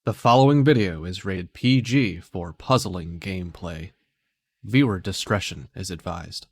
The following video is rated PG for puzzling gameplay. Viewer discretion is advised.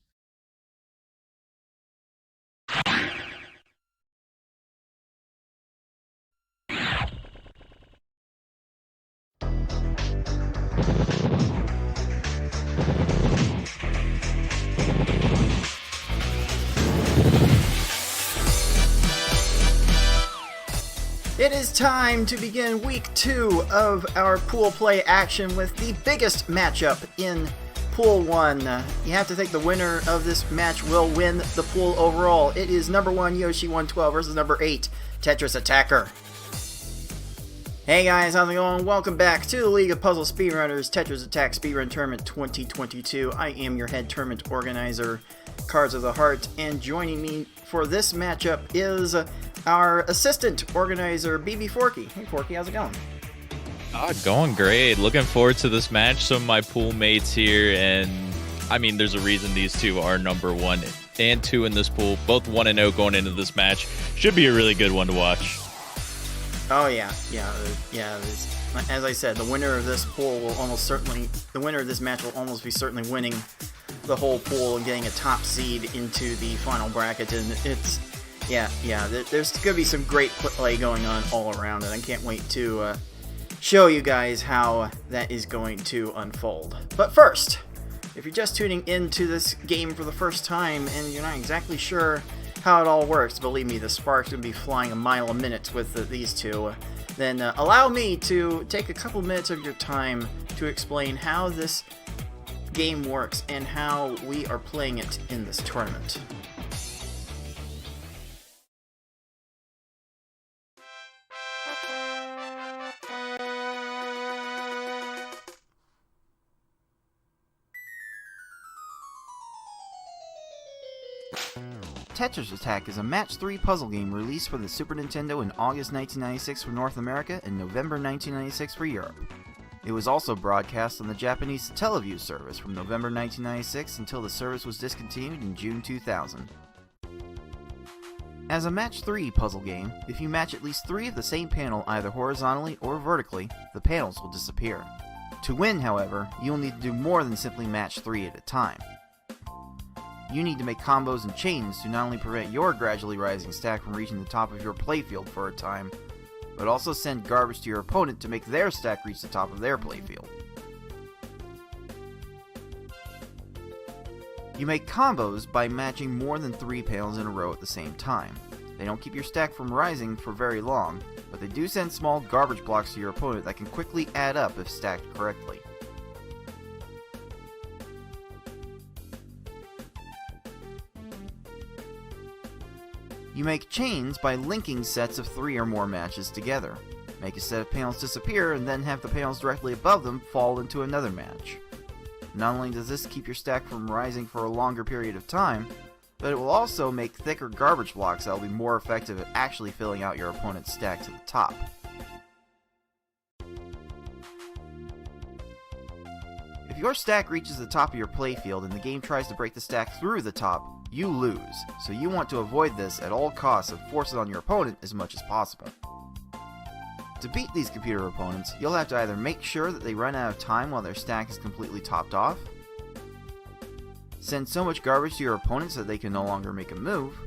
It is time to begin week 2 of our pool play action with the biggest matchup in Pool 1. You have to think the winner of this match will win the pool overall. It is number 1 Yoschi112 versus number 8 TetrisAttakr. Hey guys, how's it going? Welcome back to the League of Puzzle Speedrunners TetrisAttakr Speedrun Tournament 2022. I am your head tournament organizer, Cards of the Heart, and joining me for this matchup is our assistant organizer, BB Forky. Hey Forky, how's it going? Going great. Looking forward to this match. Some of my pool mates here, and I mean, there's a reason these two are number 1 and 2 in this pool. Both 1-0 going into this match. Should be a really good one to watch. Oh yeah. As I said, the winner of this pool will the winner of this match will almost be certainly winning the whole pool and getting a top seed into the final bracket. And it's there's going to be some great play going on all around, and I can't wait to show you guys how that is going to unfold. But first, if you're just tuning into this game for the first time and you're not exactly sure how it all works, believe me, the spark's going to be flying a mile a minute with these two, then allow me to take a couple minutes of your time to explain how this game works and how we are playing it in this tournament. TetrisAttakr is a match 3 puzzle game released for the Super Nintendo in August 1996 for North America and November 1996 for Europe. It was also broadcast on the Japanese Teleview service from November 1996 until the service was discontinued in June 2000. As a match 3 puzzle game, if you match at least 3 of the same panel either horizontally or vertically, the panels will disappear. To win, however, you'll need to do more than simply match 3 at a time. You need to make combos and chains to not only prevent your gradually rising stack from reaching the top of your playfield for a time, but also send garbage to your opponent to make their stack reach the top of their playfield. You make combos by matching more than 3 panels in a row at the same time. They don't keep your stack from rising for very long, but they do send small garbage blocks to your opponent that can quickly add up if stacked correctly. You make chains by linking sets of 3 or more matches together. Make a set of panels disappear and then have the panels directly above them fall into another match. Not only does this keep your stack from rising for a longer period of time, but it will also make thicker garbage blocks that will be more effective at actually filling out your opponent's stack to the top. If your stack reaches the top of your playfield and the game tries to break the stack through the top, you lose, so you want to avoid this at all costs and force it on your opponent as much as possible. To beat these computer opponents, you'll have to either make sure that they run out of time while their stack is completely topped off, send so much garbage to your opponents that they can no longer make a move,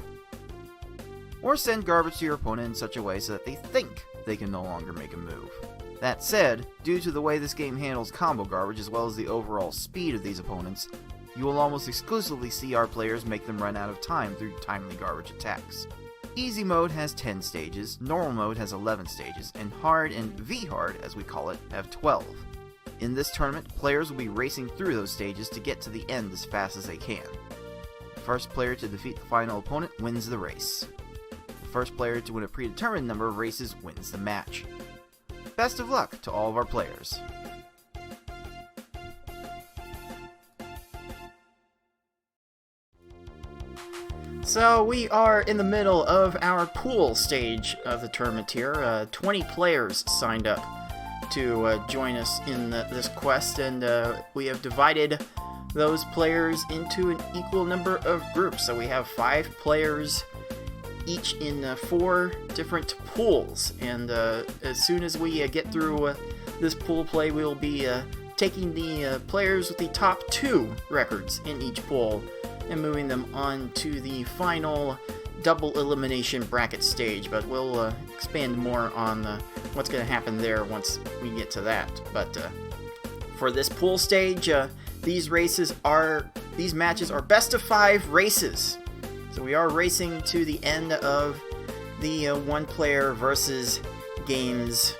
or send garbage to your opponent in such a way so that they think they can no longer make a move. That said, due to the way this game handles combo garbage as well as the overall speed of these opponents, you will almost exclusively see our players make them run out of time through timely garbage attacks. Easy mode has 10 stages, normal mode has 11 stages, and hard and V-hard, as we call it, have 12. In this tournament, players will be racing through those stages to get to the end as fast as they can. The first player to defeat the final opponent wins the race. The first player to win a predetermined number of races wins the match. Best of luck to all of our players. So we are in the middle of our pool stage of the tournament here. 20 players signed up to join us in this quest, and we have divided those players into an equal number of groups. So we have 5 players each in 4 different pools. And as soon as we get through this pool play, we'll be taking the players with the top 2 records in each pool and moving them on to the final double elimination bracket stage. But we'll expand more on what's going to happen there once we get to that. But for this pool stage, these matches are best of 5 races. So we are racing to the end of the 1-player versus games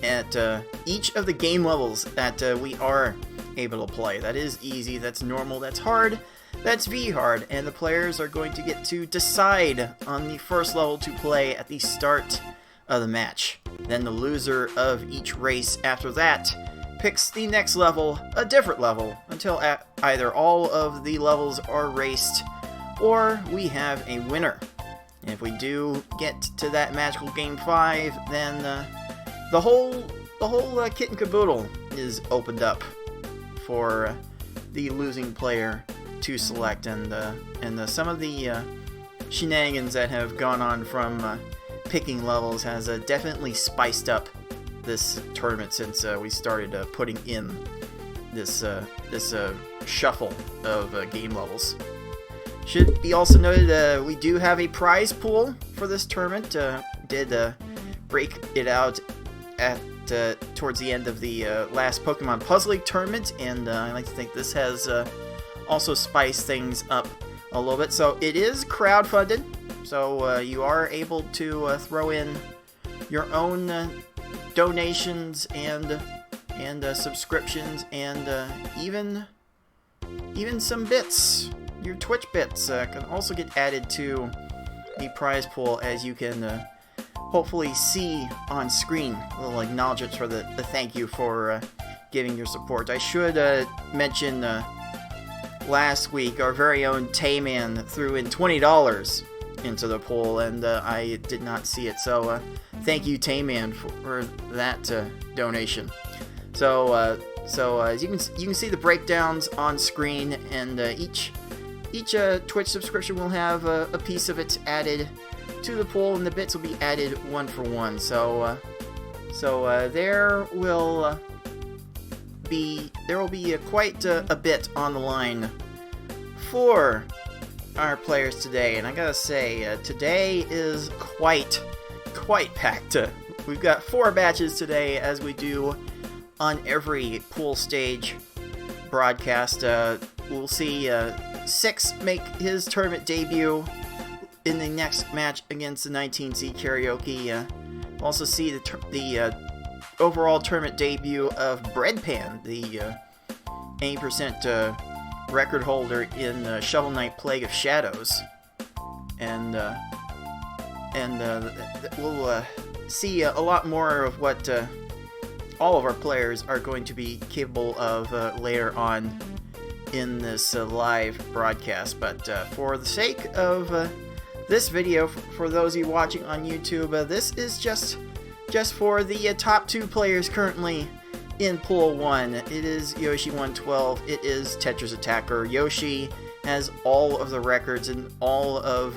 at each of the game levels that we are able to play. That is easy, that's normal, that's hard, that's V-hard, and the players are going to get to decide on the first level to play at the start of the match. Then the loser of each race after that picks the next level, a different level, until either all of the levels are raced or we have a winner. And if we do get to that magical game 5, then the whole kit and caboodle is opened up for the losing player to select. And some of the shenanigans that have gone on from picking levels has definitely spiced up this tournament since we started putting in this shuffle of game levels. Should be also noted, we do have a prize pool for this tournament. Did break it out at towards the end of the last Pokemon Puzzle League tournament, and I like to think this has also spiced things up a little bit. So it is crowdfunded, so you are able to throw in your own donations and subscriptions, and even some bits. Your Twitch bits can also get added to the prize pool, as you can hopefully see on screen. A little acknowledgement for the thank you for giving your support. I should mention last week our very own Tayman threw in $20 into the pool, and I did not see it. So thank you, Tayman, for that donation. So as you can see the breakdowns on screen, and each Twitch subscription will have a piece of it added to the pool, and the bits will be added one for one. So there will be quite a bit on the line for our players today, and I gotta say, today is quite packed. We've got 4 matches today, as we do on every pool stage broadcast. We'll see 6 make his tournament debut in the next match against the 19 seed Karaoke. We'll also see the overall tournament debut of Breadpan, the 80% record holder in Shovel Knight Plague of Shadows, and we'll see a lot more of what all of our players are going to be capable of later on in this live broadcast. But for the sake of this video, for those of you watching on YouTube, this is just for the top 2 players currently in Pool 1. It is Yoschi112, it is TetrisAttakr. Yoshi has all of the records and all of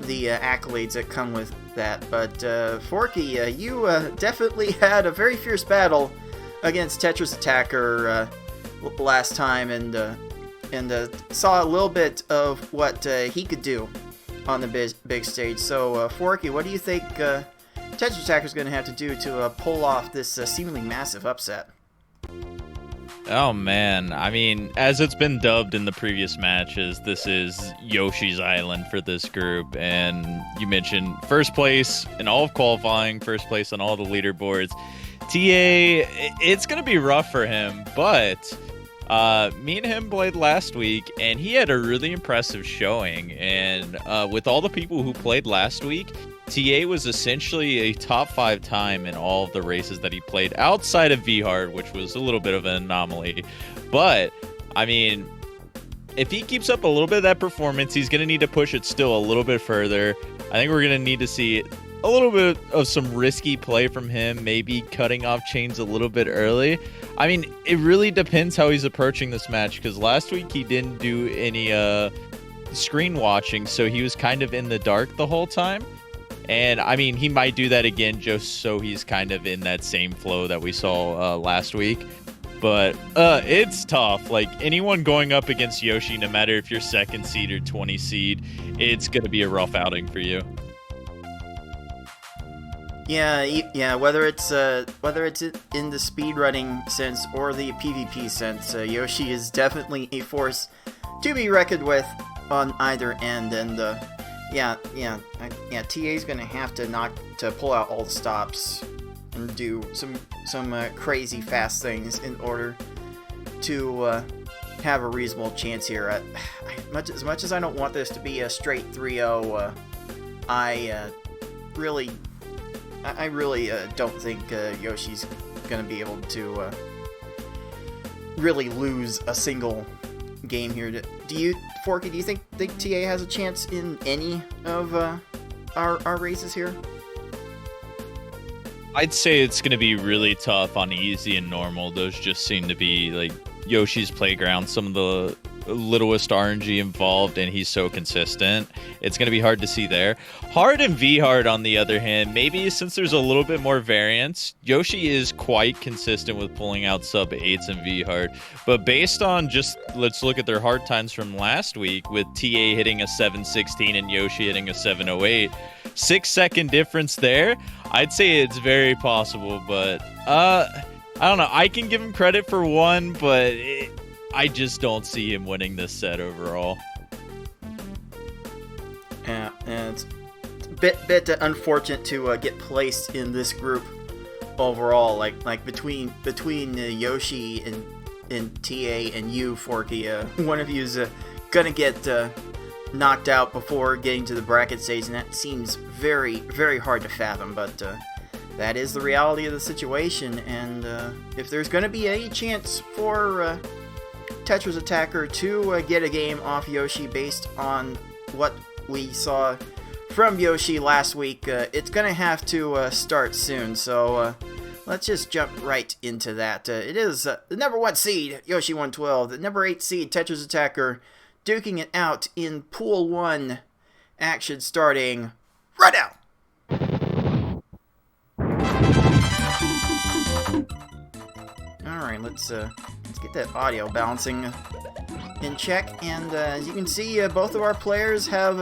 the accolades that come with that. But Forky, you definitely had a very fierce battle against TetrisAttakr last time, and saw a little bit of what he could do on the big stage. So Forky, what do you think TetrisAttakr is going to have to do to pull off this seemingly massive upset? Oh man, I mean, as it's been dubbed in the previous matches, this is Yoshi's Island for this group. And you mentioned first place in all of qualifying, first place on all the leaderboards. TA, it's going to be rough for him, but me and him played last week, and he had a really impressive showing. And with all the people who played last week, TA was essentially a top 5 time in all of the races that he played outside of V-Hard, which was a little bit of an anomaly. But, I mean, if he keeps up a little bit of that performance, he's going to need to push it still a little bit further. I think we're going to need to see a little bit of some risky play from him, maybe cutting off chains a little bit early. I mean, it really depends how he's approaching this match, because last week he didn't do any screen watching, so he was kind of in the dark the whole time. And I mean, he might do that again just so he's kind of in that same flow that we saw last week. But it's tough. Like, anyone going up against Yoshi, no matter if you're 2nd seed or 20 seed, it's going to be a rough outing for you. Yeah. Whether it's in the speedrunning sense or the PvP sense, Yoshi is definitely a force to be reckoned with on either end. And TA's gonna have to pull out all the stops and do some crazy fast things in order to have a reasonable chance here. As much as I don't want this to be a straight 3-0, I really don't think Yoshi's gonna be able to really lose a single game here. Do you, Forky? Do you think TA has a chance in any of our races here? I'd say it's going to be really tough on easy and normal. Those just seem to be like Yoshi's playground, some of the littlest RNG involved, and he's so consistent. It's going to be hard to see there. Hard and V-Hard, on the other hand, maybe since there's a little bit more variance, Yoshi is quite consistent with pulling out sub-8s and V-Hard. But based on just, let's look at their hard times from last week, with TA hitting a 7:16 and Yoshi hitting a 7:08, 6-second difference there. I'd say it's very possible, but I don't know. I can give him credit for one, but I just don't see him winning this set overall. Yeah, and it's a bit unfortunate to get placed in this group overall. Like between Yoshi and TA and you, Forky, one of you is gonna get knocked out before getting to the bracket stage, and that seems very, very hard to fathom. But that is the reality of the situation, and if there's gonna be any chance for TetrisAttakr to get a game off Yoshi based on what we saw from Yoshi last week, it's gonna have to start soon. So let's just jump right into that. It is the number 1 seed, Yoschi112, the number 8 seed, TetrisAttakr, duking it out in Pool 1. Action starting right now. Alright, let's get that audio balancing in check. And as you can see, both of our players have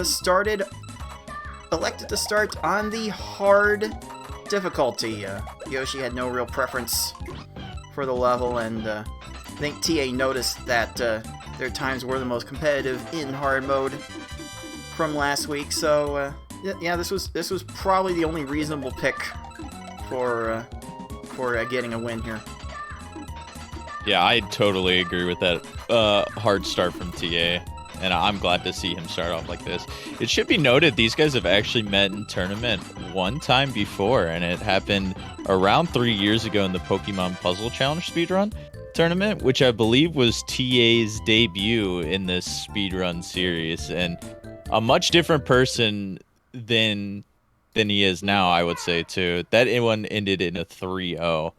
elected to start on the hard difficulty. Yoshi had no real preference for the level, and I think TA noticed that their times were the most competitive in hard mode from last week. So yeah, this was probably the only reasonable pick for getting a win here. Yeah, I totally agree with that hard start from TA, and I'm glad to see him start off like this. It should be noted, these guys have actually met in tournament one time before, and it happened around 3 years ago in the Pokemon Puzzle Challenge speedrun tournament, which I believe was TA's debut in this speedrun series, and a much different person than he is now, I would say, too. That one ended in a 3-0.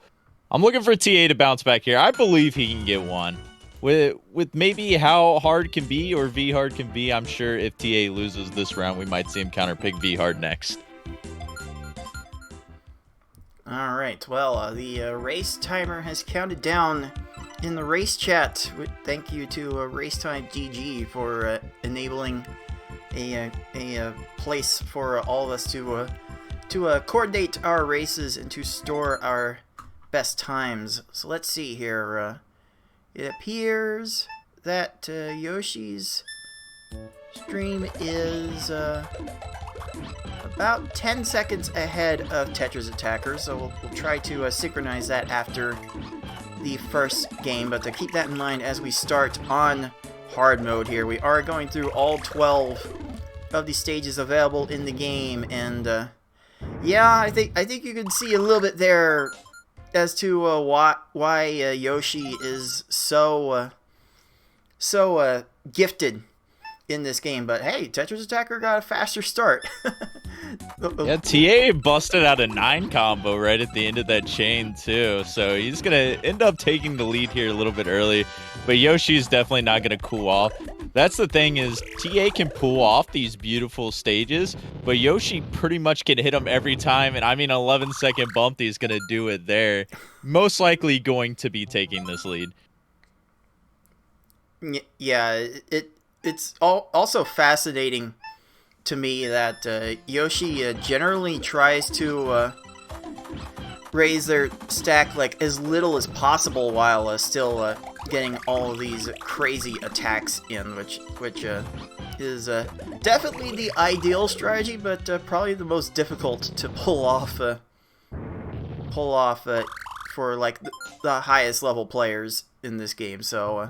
I'm looking for TA to bounce back here. I believe he can get one. With maybe how hard can be or V hard can be, I'm sure if TA loses this round, we might see him counterpick V hard next. Alright, well, the race timer has counted down in the race chat. Thank you to Racetime GG for enabling a place for all of us to coordinate our races and to store our best times. So let's see here. It appears that Yoshi's stream is about 10 seconds ahead of TetrisAttakr, so we'll try to synchronize that after the first game. But to keep that in mind as we start on hard mode here, we are going through all 12 of the stages available in the game, and yeah, I think you can see a little bit there as to why Yoshi is so gifted in this game. But hey, TetrisAttakr got a faster start. Yeah, TA busted out a 9 combo right at the end of that chain too, so he's gonna end up taking the lead here a little bit early, but Yoshi's definitely not gonna cool off. That's the thing is TA can pull off these beautiful stages, but Yoshi pretty much can hit him every time. And I mean, 11-second bumpy is going to do it there. Most likely going to be taking this lead. Yeah, it's also fascinating to me that Yoshi generally tries to raise their stack like as little as possible while still getting all of these crazy attacks in, which is definitely the ideal strategy, but probably the most difficult to pull off for like the highest level players in this game. So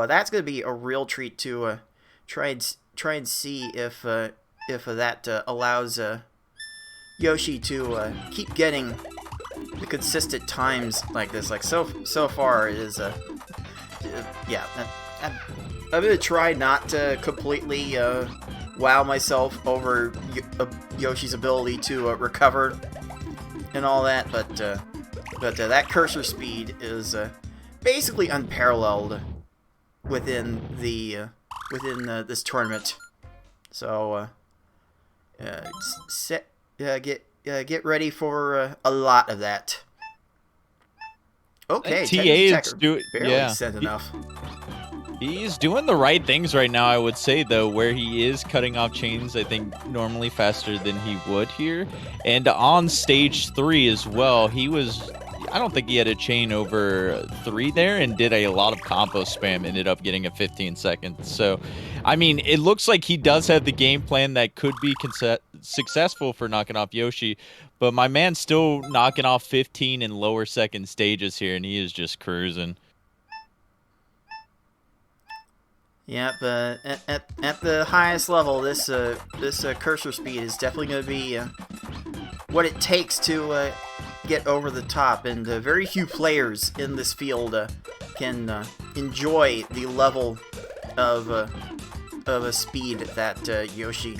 that's gonna be a real treat to try and see if that allows Yoshi to keep getting the consistent times like this. Like so far it is yeah. I'm gonna try not to completely wow myself over Yoshi's ability to recover and all that, but that cursor speed is basically unparalleled within this tournament. So get ready for a lot of that. Okay, TetrisAttakr barely said enough. He's doing the right things right now, I would say, though, where he is cutting off chains, I think, normally faster than he would here. And on stage 3 as well, I don't think he had a chain over 3 there and did a lot of combo spam, ended up getting a 15 seconds. So, I mean, it looks like he does have the game plan that could be successful for knocking off Yoshi, but my man's still knocking off 15 and lower second stages here, and he is just cruising. Yeah, but at the highest level, this cursor speed is definitely going to be what it takes to get over the top, and very few players in this field can enjoy the level of a speed that Yoshi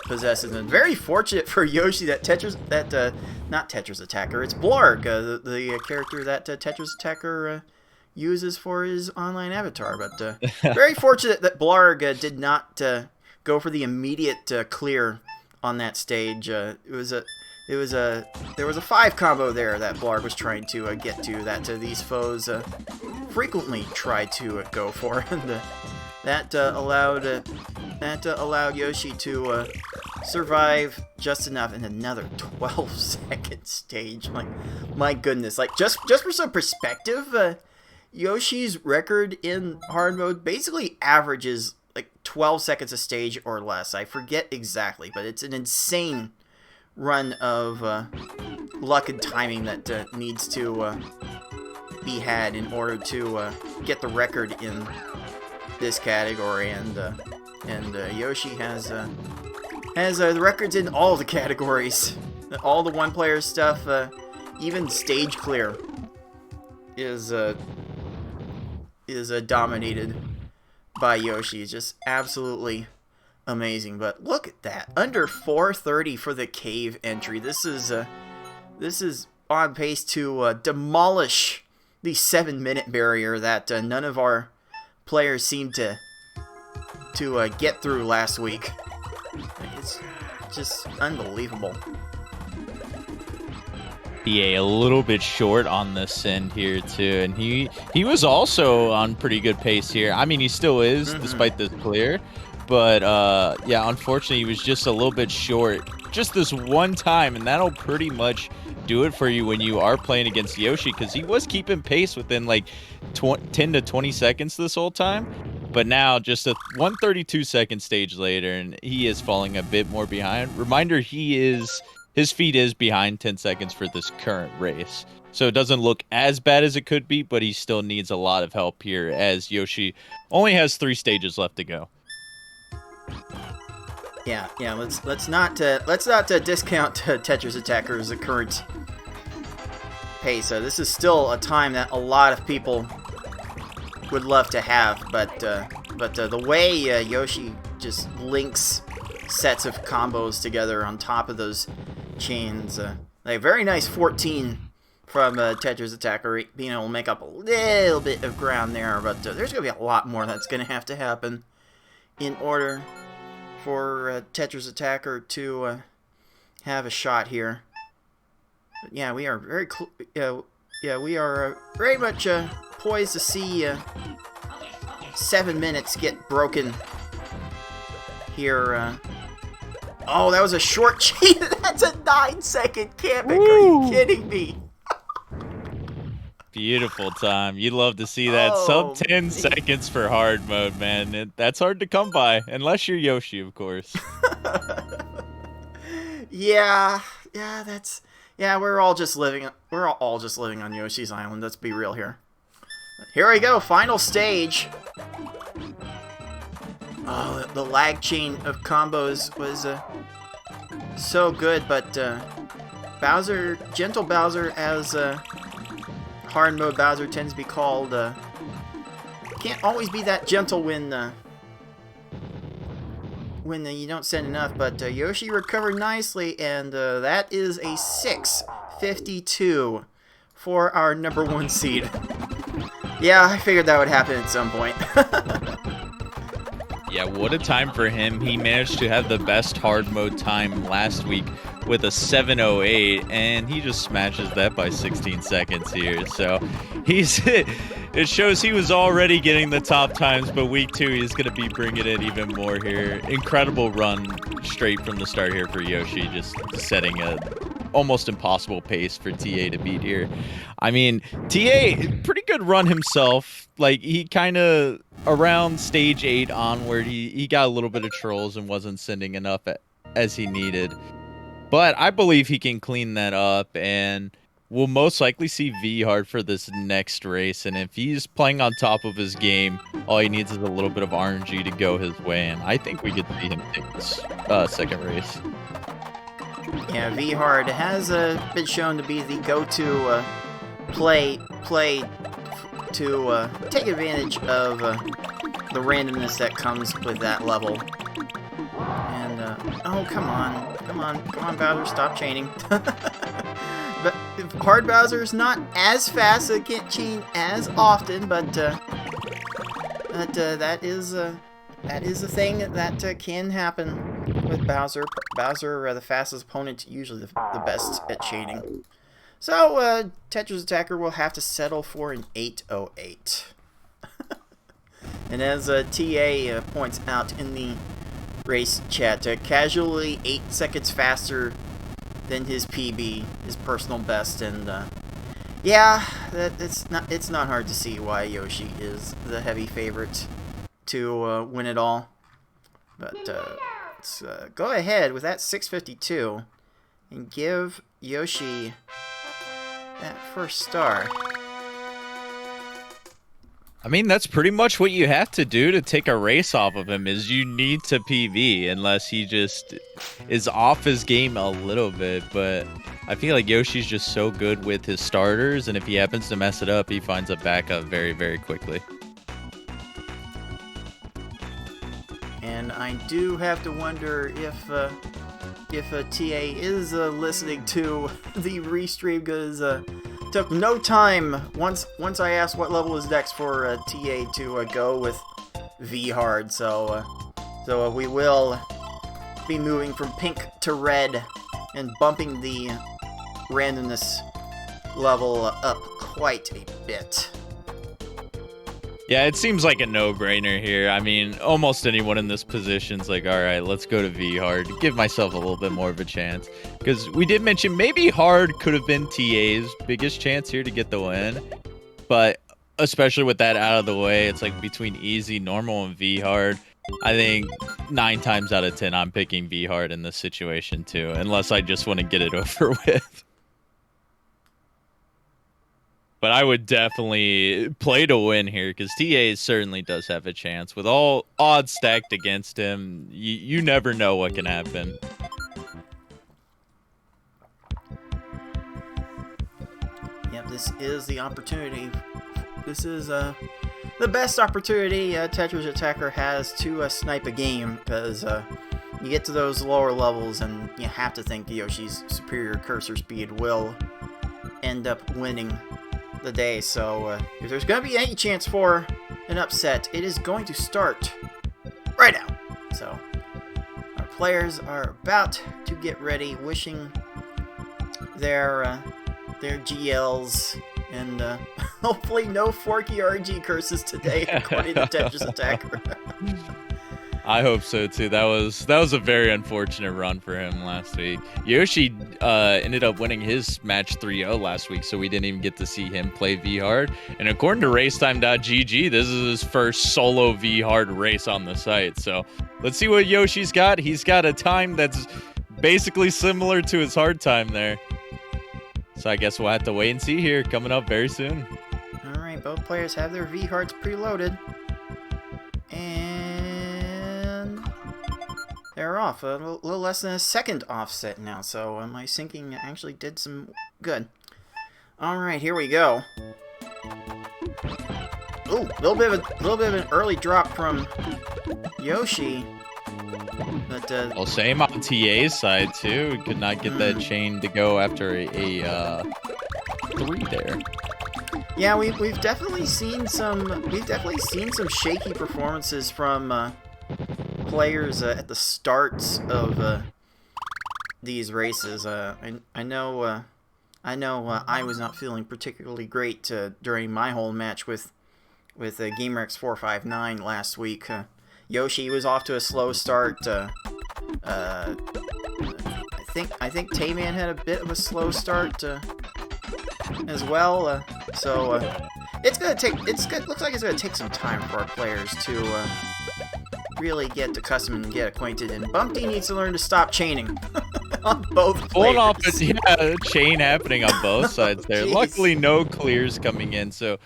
possesses. And very fortunate for Yoshi that not TetrisAttakr, it's Blarg, the character that TetrisAttakr uses for his online avatar. But very fortunate that Blarg did not go for the immediate clear on that stage. There was a 5 combo there that Blarg was trying to get to, that these foes frequently try to go for, and that allowed Yoshi to survive just enough in another 12-second stage. Like, my goodness! Like, just for some perspective, Yoshi's record in hard mode basically averages like 12 seconds a stage or less. I forget exactly, but it's an insane run of luck and timing that needs to be had in order to get the record in this category. And Yoshi has the records in all the categories, all the one-player stuff, even stage clear is dominated by Yoshi. It's just absolutely amazing. But look at that, under 4:30 for the cave entry. This is on pace to demolish the 7-minute barrier that none of our players seemed to get through last week. It's just unbelievable. Yeah, a little bit short on this end here too, and he was also on pretty good pace here. I mean, he still is, despite this clear, but yeah, unfortunately, he was just a little bit short just this one time, and that'll pretty much do it for you when you are playing against Yoshi, because he was keeping pace within like 10 to 20 seconds this whole time. But now, just a 132-second stage later, and he is falling a bit more behind. Reminder, his feet is behind 10 seconds for this current race. So it doesn't look as bad as it could be, but he still needs a lot of help here, as Yoshi only has 3 stages left to go. Yeah. Let's not discount TetrisAttakr's current pace. This is still a time that a lot of people would love to have, but the way Yoshi just links sets of combos together on top of those chains, like very nice 14 from TetrisAttakr, being able to make up a little bit of ground there, but there's gonna be a lot more that's gonna have to happen in order for TetrisAttakr to have a shot here. But yeah, we are very we are very much poised to see 7 minutes get broken here. Oh, that was a short chain. That's a 9-second camping. Are you kidding me? Beautiful time. You'd love to see that. Sub 10 seconds for hard mode, man. That's hard to come by, unless you're Yoshi, of course. Yeah, we're all just living on Yoshi's Island. Let's be real here. Here we go, final stage. Oh, the lag chain of combos was so good, but Gentle Bowser, as hard mode Bowser tends to be called, can't always be that gentle when you don't send enough. But Yoshi recovered nicely, and that is a 652 for our #1 seed. Yeah, I figured that would happen at some point. Yeah, what a time for him. He managed to have the best hard mode time last week with a 7:08, and he just smashes that by 16 seconds here. So it shows he was already getting the top times, but week 2 he's going to be bringing it even more here. Incredible run straight from the start here for Yoshi, just setting a almost impossible pace for TA to beat here. I mean, TA, pretty good run himself. Like, he kind of, around stage 8 onward, he got a little bit of trolls and wasn't sending enough as he needed. But I believe he can clean that up, and we'll most likely see V hard for this next race. And if he's playing on top of his game, all he needs is a little bit of RNG to go his way, and I think we could see him take this second race. Yeah, V hard has been shown to be the go-to play to take advantage of the randomness that comes with that level. And oh, come on, Bowser, stop chaining. But hard Bowser is not as fast, so it can't chain as often. But that is a thing that can happen with Bowser. Bowser, the fastest opponent, usually the best at chaining. So TetrisAttakr will have to settle for an 808. And as TA points out in the race chat, casually 8 seconds faster than his PB, his personal best, and yeah, it's not hard to see why Yoshi is the heavy favorite to win it all. But let's go ahead with that 652 and give Yoshi that first star. I mean, that's pretty much what you have to do to take a race off of him, is you need to PV, unless he just is off his game a little bit. But I feel like Yoshi's just so good with his starters, and if he happens to mess it up, he finds a backup very, very quickly. And I do have to wonder if TA is listening to the restream, because took no time once I asked what level is next for TA to go with V hard. So we will be moving from pink to red and bumping the randomness level up quite a bit. Yeah, it seems like a no-brainer here. I mean, almost anyone in this position's like, all right, let's go to V hard, give myself a little bit more of a chance. Because we did mention maybe hard could have been TA's biggest chance here to get the win. But especially with that out of the way, it's like between easy, normal, and V hard. I think 9 times out of 10, I'm picking V hard in this situation too, unless I just want to get it over with. But I would definitely play to win here, because TA certainly does have a chance. With all odds stacked against him, you never know what can happen. Yep, this is the opportunity. This is the best opportunity TetrisAttakr has to snipe a game, because you get to those lower levels and you have to think Yoshi's superior cursor speed will end up winning the day. So if there's going to be any chance for an upset, it is going to start right out. So our players are about to get ready, wishing their GLs, and hopefully no Forky RG curses today, according to TetrisAttakr. I hope so too. That was a very unfortunate run for him last week. Yoshi ended up winning his match 3-0 last week, so we didn't even get to see him play V hard. And according to racetime.gg, this is his first solo V hard race on the site. So let's see what Yoshi's got. He's got a time that's basically similar to his hard time there. So I guess we'll have to wait and see here, coming up very soon. All right, both players have their V hards preloaded, and they're off. A little less than a second offset now, so my syncing actually did some good. All right, here we go. Ooh, a little bit of an early drop from Yoshi, but well, same on TA's side too. We could not get that chain to go after a 3 there. Yeah, we've definitely seen some shaky performances from players at the starts of these races. I know I was not feeling particularly great during my whole match with GamerX459 last week. Yoshi was off to a slow start. I think Tayman had a bit of a slow start as well. So looks like it's gonna take some time for our players to really get accustomed and get acquainted. And Bumpty needs to learn to stop chaining on both players. Hold off, yeah, chain happening on both sides there. Jeez. Luckily, no clears coming in. So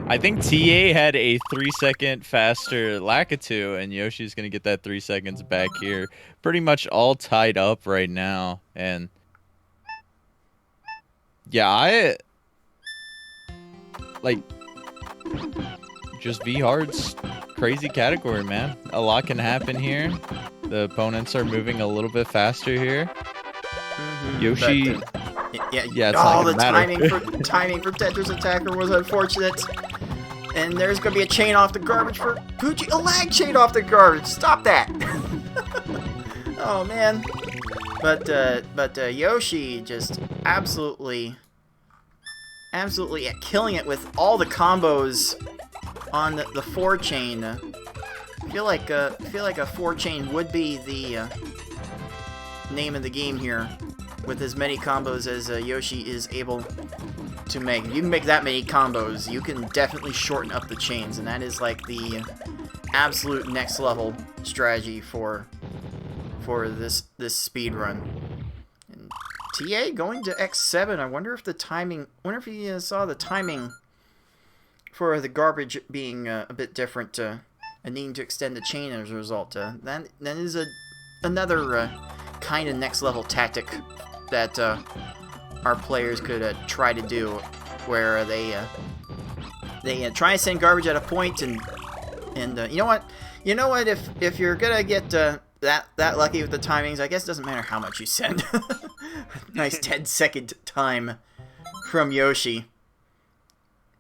I think TA had a 3-second faster Lakitu, and Yoshi's gonna get that 3 seconds back here. Pretty much all tied up right now, and yeah, just V hard's crazy category, man. A lot can happen here. The opponents are moving a little bit faster here. Yoshi, yeah, it's oh, not the matter. timing for TetrisAttakr was unfortunate. And there's gonna be a chain off the garbage for Poochie. A lag chain off the garbage. Stop that! Oh man. But Yoshi just absolutely killing it with all the combos on the 4 chain. I feel like a 4 chain would be the name of the game here, with as many combos as Yoshi is able to make. If you can make that many combos, you can definitely shorten up the chains, and that is like the absolute next level strategy for this speed run. And TA going to X7. I wonder if the timing. Wonder if he saw the timing for the garbage being a bit different and needing to extend the chain as a result. That is another kind of next level tactic that our players could try to do, where they try and send garbage at a point, and you know what, if you're gonna get that lucky with the timings, I guess it doesn't matter how much you send. Nice 10-second time from Yoshi.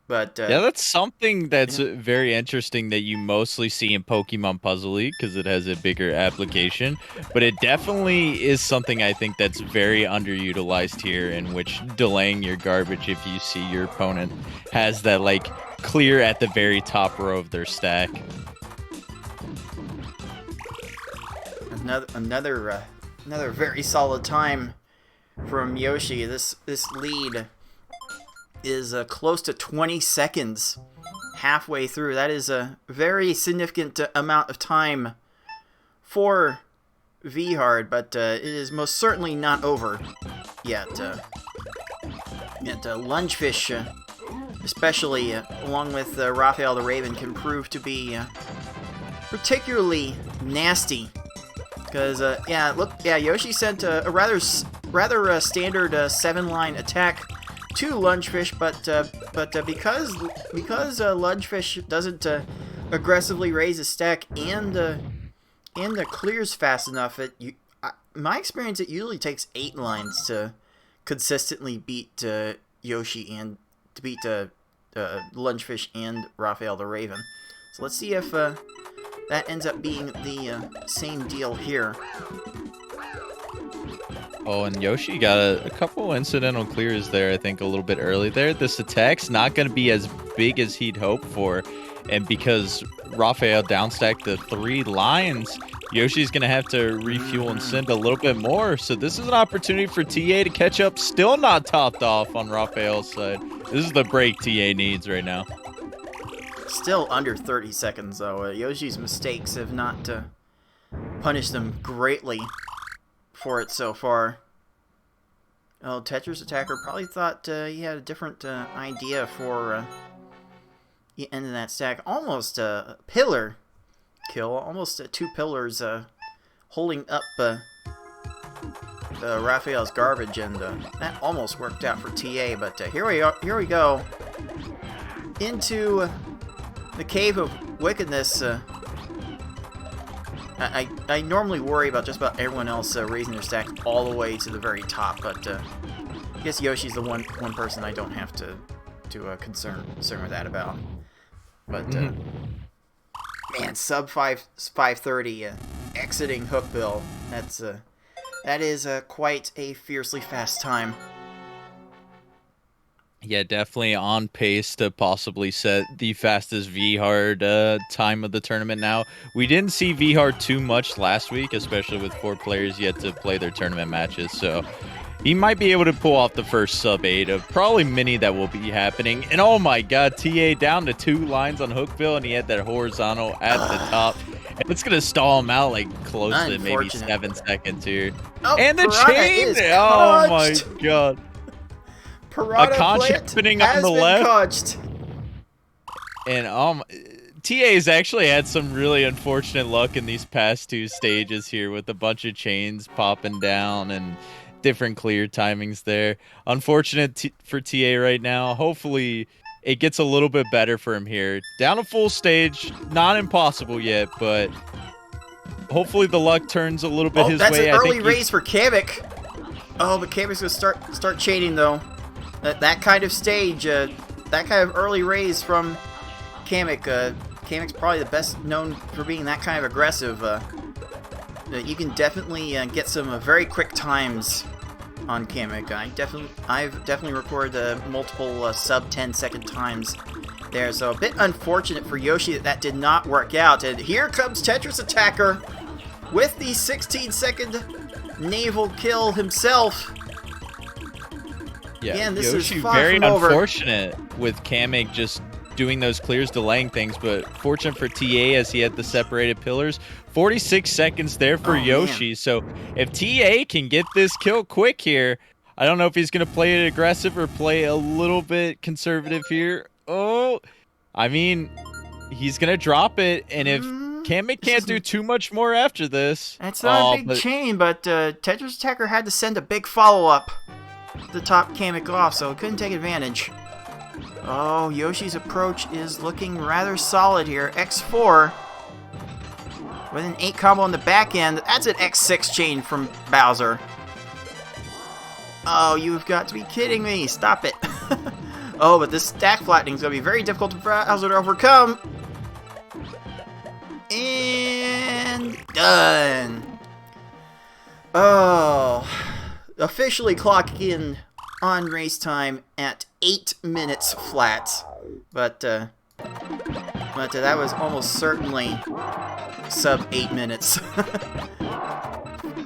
But yeah, that's something that's very interesting that you mostly see in Pokemon Puzzle League, because it has a bigger application. But it definitely is something I think that's very underutilized here, in which delaying your garbage if you see your opponent has that like clear at the very top row of their stack. Another very solid time from Yoshi. This lead is close to 20 seconds halfway through. That is a very significant amount of time for V-Hard, but it is most certainly not over yet. Lungefish, especially along with Raphael the Raven, can prove to be particularly nasty. Because Yoshi sent a rather standard 7-line attack to Lungefish, but because Lungefish doesn't aggressively raise his stack and clears fast enough, my experience, it usually takes 8 lines to consistently beat Yoshi and to beat Lungefish and Raphael the Raven. So let's see if that ends up being the same deal here. Oh, and Yoshi got a couple incidental clears there, I think, a little bit early there. This attack's not going to be as big as he'd hoped for. And because Raphael downstacked the 3 lines, Yoshi's going to have to refuel and send a little bit more. So this is an opportunity for TA to catch up. Still not topped off on Raphael's side. This is the break TA needs right now. Still under 30 seconds, though. Yoshi's mistakes have not punished them greatly for it so far. Oh, TetrisAttakr probably thought he had a different idea for the end of that stack. Almost a pillar kill, almost 2 pillars holding up Raphael's garbage, and that almost worked out for TA. But here we go into the cave of wickedness. I normally worry about just about everyone else raising their stacks all the way to the very top, but I guess Yoshi's the one person I don't have to concern with that about. But man, sub 530 exiting Hookbill. That is quite a fiercely fast time. Yeah, definitely on pace to possibly set the fastest V-Hard time of the tournament now. We didn't see V-Hard too much last week, especially with 4 players yet to play their tournament matches. So he might be able to pull off the first sub 8 of probably many that will be happening. And oh my god, TA down to 2 lines on Hookbill, and he had that horizontal at the top. And it's going to stall him out like close to maybe 7 seconds here. Oh, and the Piranha chain! Oh my god. Piranha a conch happening on the left. Conched. And TA's actually had some really unfortunate luck in these past 2 stages here with a bunch of chains popping down and different clear timings there. Unfortunate for TA right now. Hopefully it gets a little bit better for him here. Down a full stage, not impossible yet, but hopefully the luck turns a little bit his way. That's an early raise for Kamek. Oh, but Kamek's gonna start chaining though. That kind of stage, that kind of early raise from Kamek. Kamek's probably the best known for being that kind of aggressive. You can definitely get some very quick times on Kamek. I've definitely recorded multiple sub 10-second times there. So a bit unfortunate for Yoshi that did not work out. And here comes TetrisAttakr with the 16-second naval kill himself. Yeah, again, this Yoshi is far very from over. Unfortunate with Kamek just doing those clears, delaying things, but fortunate for TA as he had the separated pillars. 46 seconds there for Yoshi. Man. So if TA can get this kill quick here, I don't know if he's going to play it aggressive or play a little bit conservative here. Oh, I mean, he's going to drop it, and if Kamek can't do too much more after this. That's not a big chain, but TetrisAttakr had to send a big follow-up to top Kamek off, so it couldn't take advantage. Oh, Yoshi's approach is looking rather solid here. X4 with an 8 combo on the back end. That's an X6 chain from Bowser. Oh, you've got to be kidding me. Stop it. Oh, but this stack flattening is going to be very difficult for Bowser to overcome. And done. Oh, officially clocking in on race time at 8 minutes flat, but that was almost certainly sub 8 minutes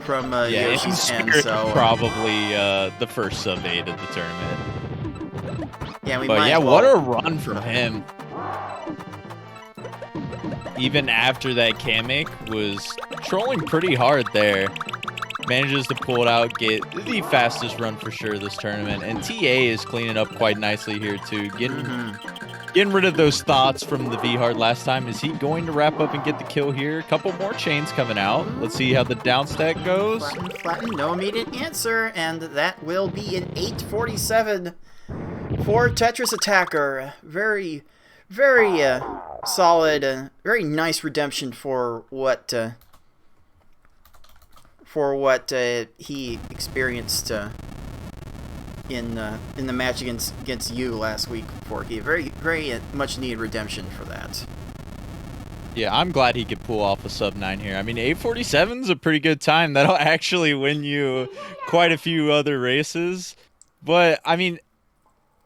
from Yoshi's end. So probably the first sub 8 of the tournament. Yeah, what a run from him. Even after that, Kamek was trolling pretty hard there. Manages to pull it out, get the fastest run for sure this tournament, and TA is cleaning up quite nicely here too, getting rid of those thoughts from the V-Hard last time. Is he going to wrap up and get the kill here? A couple more chains coming out. Let's see how the downstack goes. Flatten, no immediate answer, and that will be an 8:47 for TetrisAttakr. Very, very solid, very nice redemption for what he experienced in the match against you last week, Forky. Very much needed redemption for that. Yeah, I'm glad he could pull off a sub 9 here. I mean, 8:47 is a pretty good time. That'll actually win you quite a few other races. But I mean,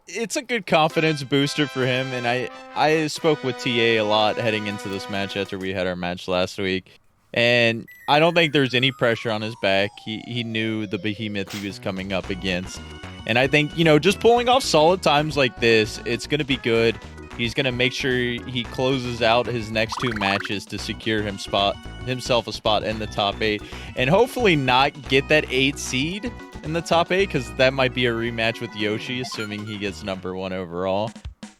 it's a good confidence booster for him. And I spoke with TA a lot heading into this match after we had our match last week. And I don't think there's any pressure on his back. He knew the behemoth he was coming up against. And I think, you know, just pulling off solid times like this, it's going to be good. He's going to make sure he closes out his next 2 matches to secure himself a spot in the top 8. And hopefully not get that 8 seed in the top 8, because that might be a rematch with Yoshi, assuming he gets number 1 overall.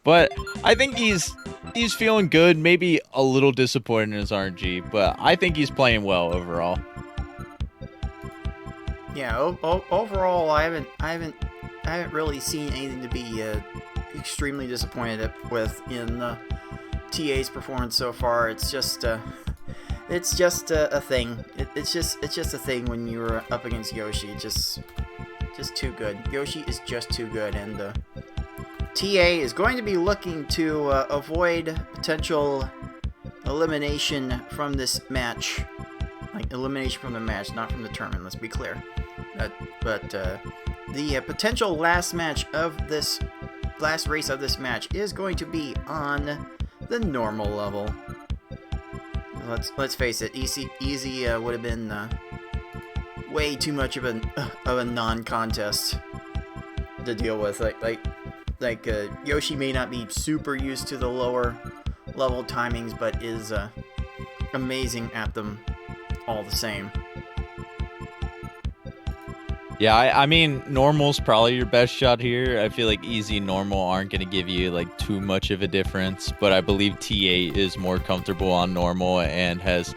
But I think he's feeling good. Maybe a little disappointed in his RNG, but I think he's playing well overall. Yeah, overall, I haven't really seen anything to be extremely disappointed with in TA's performance so far. It's just a thing. It's just a thing when you're up against Yoshi. Just too good. Yoshi is just too good, and TA is going to be looking to avoid potential elimination from this match. Like, elimination from the match, not from the tournament, let's be clear. But the potential last race of this match is going to be on the normal level. Let's face it, easy would have been way too much of a non-contest to deal with. Like Yoshi may not be super used to the lower level timings, but is amazing at them all the same. Yeah, I mean, normal's probably your best shot here. I feel like easy and normal aren't going to give you like too much of a difference, but I believe TA is more comfortable on normal and has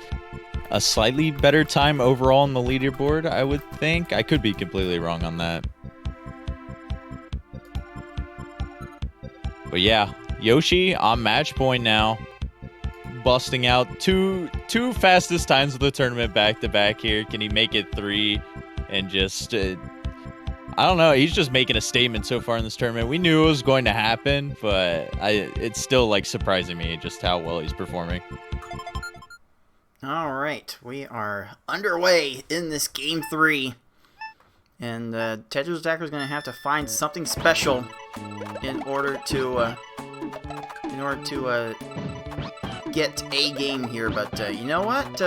a slightly better time overall on the leaderboard, I would think. I could be completely wrong on that. But yeah, Yoshi on match point now, busting out two fastest times of the tournament back to back here. Can he make it 3? And just, I don't know, he's just making a statement so far in this tournament. We knew it was going to happen, but it's still like surprising me just how well he's performing. All right, we are underway in this game 3, and TetrisAttakr is going to have to find something special in order to get a game here. But you know what?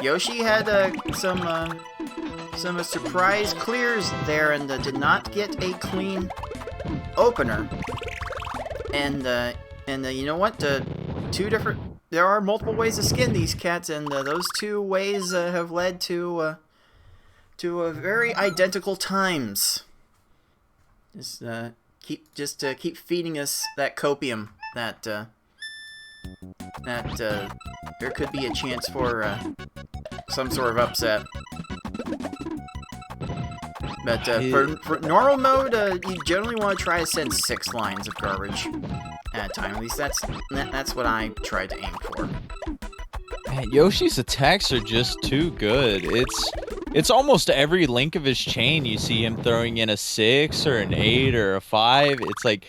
Yoshi had some surprise clears there, and did not get a clean opener. And you know what? There are multiple ways to skin these cats, and those 2 ways have led to very identical times. Just keep feeding us that copium that there could be a chance for some sort of upset. But for normal mode, you generally want to try to send 6 lines of garbage at a time. At least that's what I tried to aim for. Man, Yoshi's attacks are just too good. It's almost every link of his chain you see him throwing in a 6 or an 8 or a 5. It's like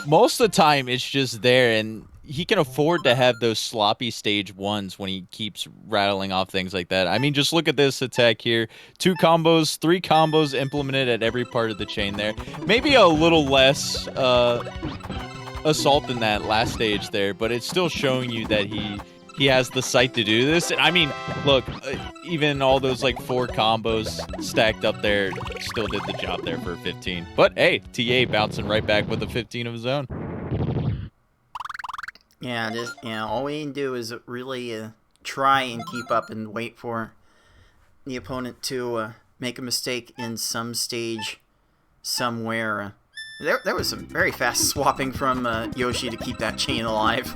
most of the time it's just there, and he can afford to have those sloppy stage 1s when he keeps rattling off things like that. I mean, just look at this attack here. 2 combos, 3 combos implemented at every part of the chain there. Maybe a little less assault than that last stage there, but it's still showing you that he has the sight to do this. And I mean, look, even all those like 4 combos stacked up there still did the job there for 15. But hey, TA bouncing right back with a 15 of his own. Yeah, all we can do is really try and keep up and wait for the opponent to make a mistake in some stage somewhere. There was some very fast swapping from Yoshi to keep that chain alive.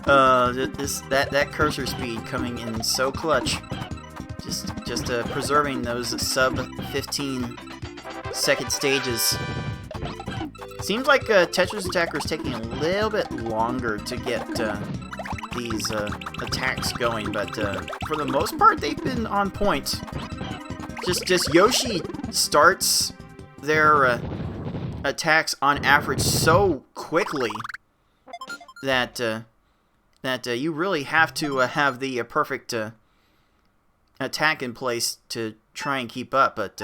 That cursor speed coming in so clutch, just preserving those sub 15 second stages. Seems like TetrisAttakr is taking a little bit longer to get these attacks going, but for the most part, they've been on point. Just Yoshi starts their attacks on average so quickly that that you really have to have the perfect attack in place to try and keep up. But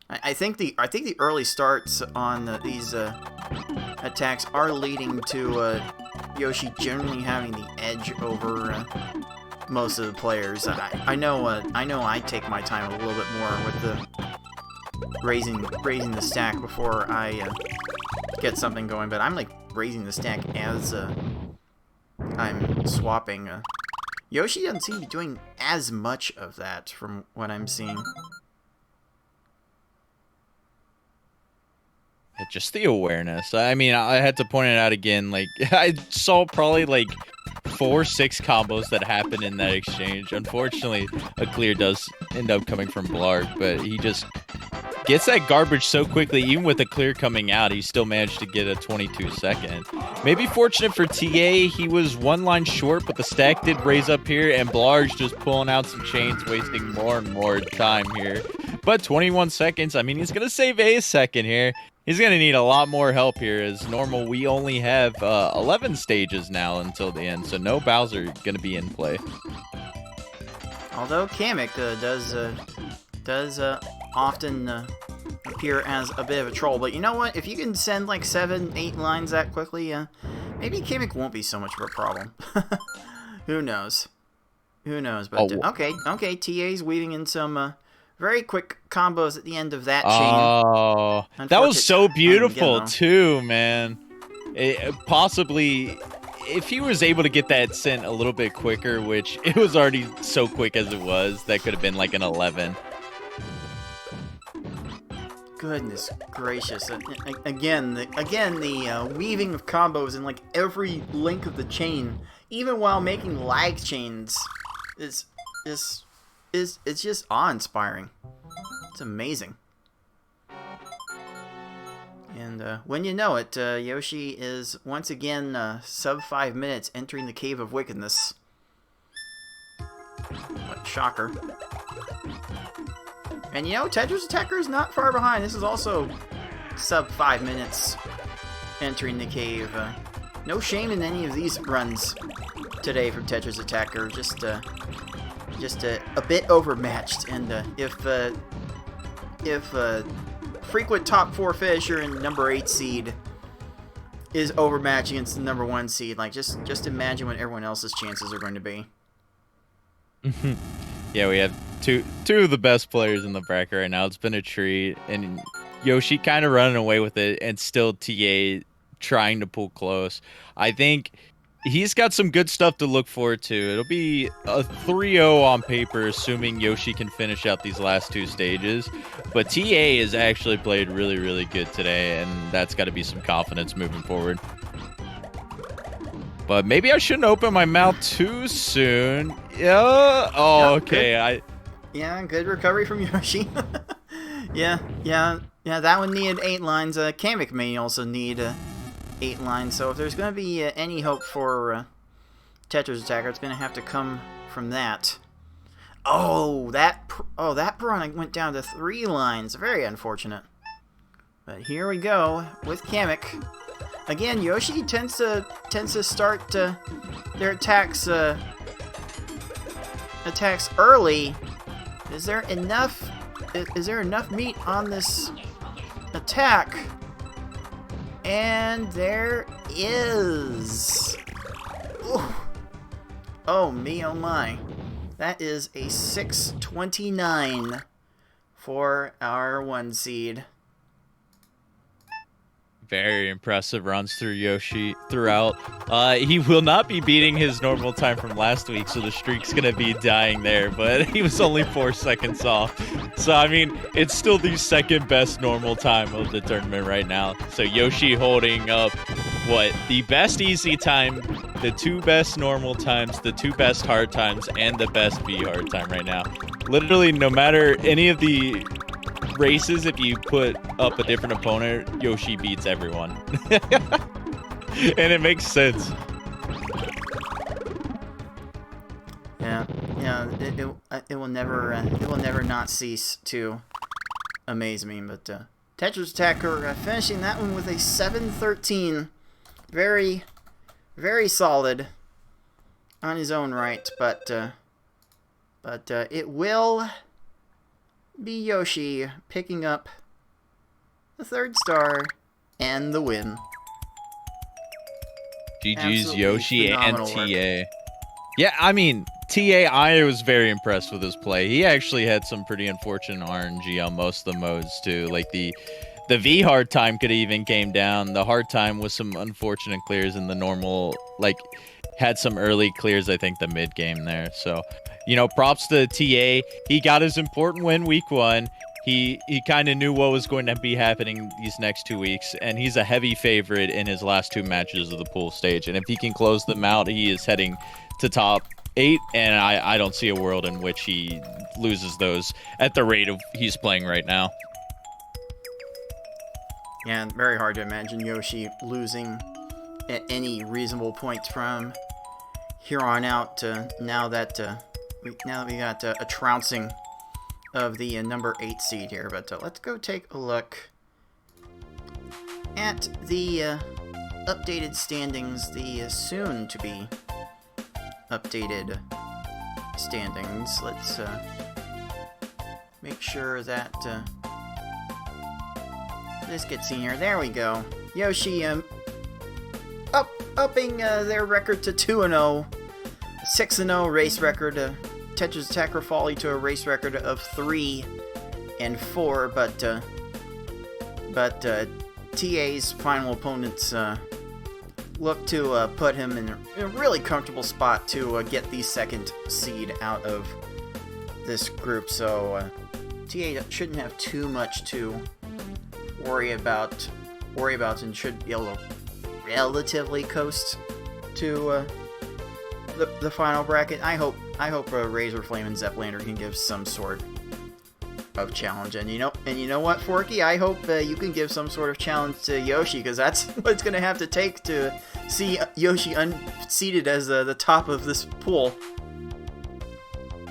I think the early starts on these attacks are leading to Yoshi generally having the edge over most of the players. I know I take my time a little bit more with the raising the stack before I get something going, but I'm like raising the stack as I'm swapping. Yoshi doesn't seem to be doing as much of that from what I'm seeing. Just the awareness. I mean, I had to point it out again. Like, I saw probably like 4-6 combos that happened in that exchange. Unfortunately, a clear does end up coming from Blarg, but he just gets that garbage so quickly. Even with a clear coming out, he still managed to get a 22-second. Maybe fortunate for TA, he was one line short, but the stack did raise up here, and Blarg's just pulling out some chains, wasting more and more time here. But 21 seconds, I mean, he's going to save a second here. He's going to need a lot more help here. As normal, we only have 11 stages now until the end, so no Bowser going to be in play. Although Kamek does often appear as a bit of a troll, but you know what? If you can send like 7-8 lines that quickly, maybe Kamek won't be so much of a problem. Who knows? Who knows? But okay, TA's weaving in some very quick combos at the end of that chain. Oh, that was so beautiful too, man. Possibly, if he was able to get that sent a little bit quicker, which it was already so quick as it was, that could have been like an 11. Goodness gracious! Again, the weaving of combos in like every link of the chain, even while making lag chains, is it's just awe-inspiring. It's amazing. And when you know it, Yoshi is once again sub 5 minutes entering the Cave of Wickedness. What shocker. And you know, TetrisAttakr is not far behind. This is also sub 5 minutes entering the cave. No shame in any of these runs today from TetrisAttakr. Just a bit overmatched. And if frequent top 4 finisher and number 8 seed is overmatched against the number 1 seed, like just imagine what everyone else's chances are going to be. Yeah, we have two of the best players in the bracket right now. It's been a treat, and Yoshi kind of running away with it, and still TA trying to pull close. I think he's got some good stuff to look forward to. It'll be a 3-0 on paper, assuming Yoshi can finish out these last 2 stages. But TA has actually played really, really good today, and that's got to be some confidence moving forward. But maybe I shouldn't open my mouth too soon. Yeah. Oh, okay. Yeah, good recovery from Yoshi. Yeah. That one needed 8 lines. Kamek may also need 8 lines. So if there's going to be any hope for TetrisAttakr, it's going to have to come from that. That piranha went down to 3 lines. Very unfortunate. But here we go with Kamek. Again, Yoshi tends to start their attacks early. Is there enough meat on this attack? And there is. Ooh. Oh me, oh my. That is a 629 for our 1 seed. Very impressive runs through Yoshi throughout. He will not be beating his normal time from last week, so the streak's going to be dying there, but he was only 4 seconds off. So, I mean, it's still the second best normal time of the tournament right now. So, Yoshi holding up, the best easy time, the 2 best normal times, the 2 best hard times, and the best V hard time right now. Literally, no matter any of the races, if you put up a different opponent, Yoshi beats everyone. And it makes sense. Yeah, it will never not cease to amaze me. But TetrisAttakr finishing that one with a 713, very, very solid. on his own right, but it will be Yoshi picking up the 3rd star and the win. GG's Absolutely Yoshi and phenomenal work. TA. Yeah, I mean, TA, I was very impressed with his play. He actually had some pretty unfortunate RNG on most of the modes, too. Like, the V hard time could have even came down. The hard time was some unfortunate clears in the normal, like, had some early clears, I think, the mid game there. So, you know, props to TA. He got his important win week 1. He kind of knew what was going to be happening these next 2 weeks, and he's a heavy favorite in his last 2 matches of the pool stage. And if he can close them out, he is heading to top 8, and I don't see a world in which he loses those at the rate of he's playing right now. Yeah, very hard to imagine Yoshi losing at any reasonable point from here on out. Now that we got a trouncing of the number 8 seed here, but let's go take a look at the updated standings, the soon to be updated standings. Let's make sure that this gets seen here. There we go. Yoshi upping their record to 2-0, 6-0 race record. TetrisAttakr falling to a race record of 3-4, but TA's final opponents look to put him in a really comfortable spot to get the 2nd seed out of this group. So TA shouldn't have too much to worry about, and should be able to relatively coast to the final bracket. I hope Razor Flame and Zeplander can give some sort of challenge, and you know what, Forky, I hope you can give some sort of challenge to Yoshi, because that's what it's gonna have to take to see Yoshi unseated as the top of this pool.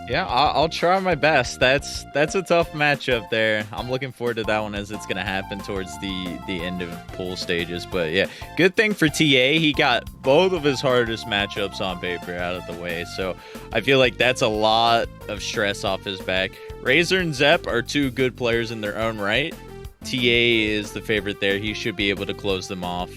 Yeah, I'll try my best. That's a tough matchup there. I'm looking forward to that one, as it's gonna happen towards the end of pool stages. But yeah, good thing for TA, he got both of his hardest matchups on paper out of the way. So I feel like that's a lot of stress off his back. Razor and Zep are 2 good players in their own right. TA is the favorite there. He should be able to close them off.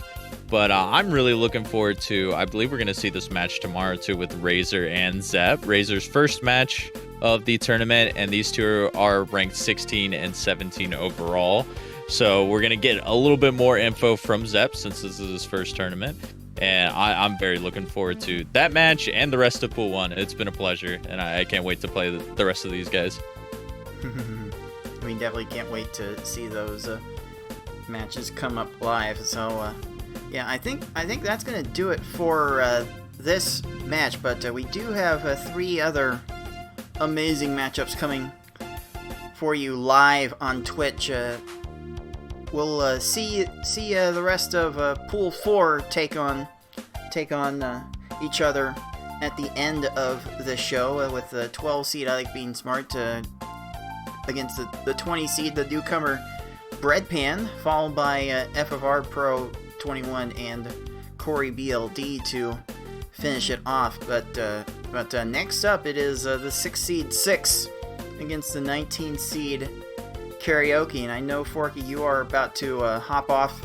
But I'm really looking forward to, I believe we're going to see this match tomorrow too, with Razor and Zep. Razor's first match of the tournament, and these 2 are ranked 16 and 17 overall. So we're going to get a little bit more info from Zep, since this is his first tournament. And I'm very looking forward to that match and the rest of Pool 1. It's been a pleasure, and I can't wait to play the rest of these guys. We definitely can't wait to see those matches come up live. So yeah, I think that's gonna do it for this match. But we do have 3 other amazing matchups coming for you live on Twitch. We'll see the rest of Pool 4 take on each other at the end of the show with the 12 seed I Like Being Smart against the 20 seed, the newcomer Breadpan, followed by FFR Pro 21 and Corey BLD to finish it off. But next up, it is the 6 seed 6 against the 19 seed Karaoke. And I know, Forky, you are about to hop off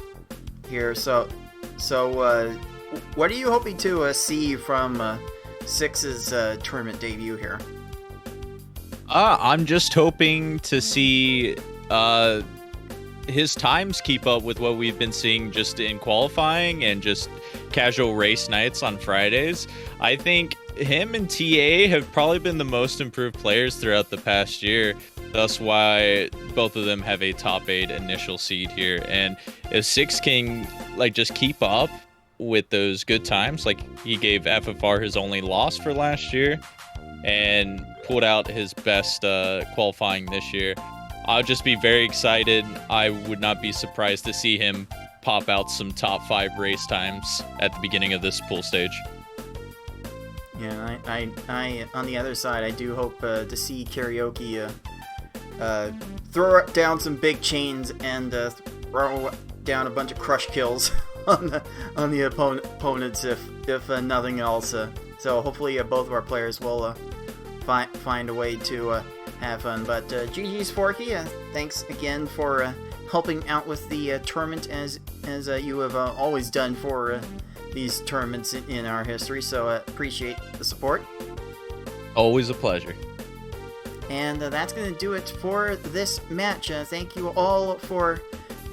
here. So what are you hoping to see from 6's tournament debut here? I'm just hoping to see his times keep up with what we've been seeing just in qualifying and just casual race nights on Fridays. I think him and TA have probably been the most improved players throughout the past year. That's why both of them have a top 8 initial seed here. And if 6 can just keep up with those good times, like he gave FFR his only loss for last year and pulled out his best qualifying this year, I'll just be very excited. I would not be surprised to see him pop out some top 5 race times at the beginning of this pool stage. Yeah, I on the other side, I do hope to see Karaoke throw down some big chains and throw down a bunch of crush kills on the opponents, if nothing else. So hopefully both of our players will find a way to have fun. But GG's Forky, thanks again for helping out with the tournament as you have always done for these tournaments in our history. So appreciate the support. Always a pleasure. And that's going to do it for this match. Thank you all for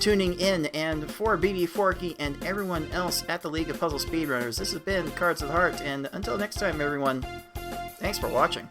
tuning in, and for BB Forky and everyone else at the League of Puzzle Speedrunners, this has been Cards of the Heart, and until next time, everyone, thanks for watching.